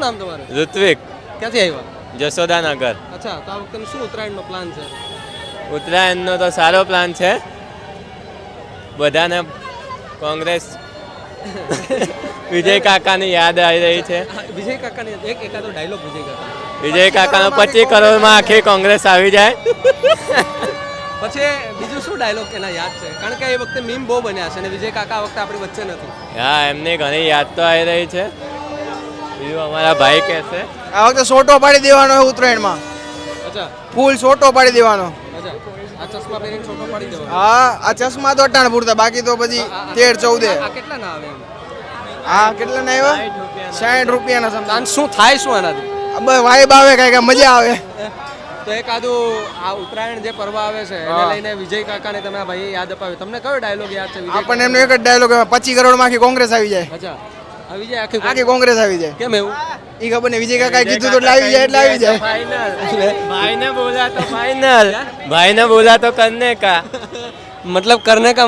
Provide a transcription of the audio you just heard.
નામ તમારું? ઋત્વિક, ક્યાંથી આવ્યા? જશોદાનગર. અચ્છા, તો આ વખતે શું ઉત્તરાયણનો પ્લાન છે? ઉત્તરાયણનો તો સારો પ્લાન છે. બધાને કોંગ્રેસ વિજય કાકાની યાદ આવી રહી છે. વિજય કાકાની એકાદો ડાયલોગ વિજય કાકા. વિજય કાકાનો 25 કરોડમાં આખી કોંગ્રેસ આવી જાય. પછી બીજું શું ડાયલોગ એના યાદ છે? કારણ કે એ વખતે મીમ બહુ બન્યા છે અને વિજય કાકા આ વખતે આપણી વચ્ચે નથી. હા, એમની ઘણી યાદ તો આવી રહી છે. બીજું અમારા ભાઈ કહેશે આ વખતે સોટો પાડી દેવાનો છે ઉત્તરાયણમાં. અચ્છા ફૂલ સોટો પાડી દેવાનો. અચ્છા, આ ચશ્મા પહેરીને છોટો પાડી દેવાનો. હા, આ ચશ્મા તો અટાણ પૂરતા, બાકી તો પછી 13-14. આ કેટલા ના આવે એમ? હા, કેટલા ના આવ્યા? 60 રૂપિયાના સમથિંગ. આમ શું થાય શું આનાથી? વાઇબ આવે, કઈ મજા આવે. તો એકાદું આ ઉત્તરાયણ જે પર્વ આવે છે એને લઈને વિજય કાકાને તમે આ ભાઈએ યાદ અપાવ્યો. તમને કયો ડાયલોગ યાદ છે વિજય આપણને એમનો એક જ ડાયલોગ, 25 કરોડમાં આખી કોંગ્રેસ આવી જાય. અચ્છા, આવી જાય આખી કોંગ્રેસ આવી જાય. કેમ એવું? ઈ ખબર ને, વિજય કાકાએ કીધું તો એટલે આવી જાય, એટલે આવી જાય. ભાઈને બોલા તો ફાઇનલ, ભાઈને બોલા તો કરને કા. मतलब करने का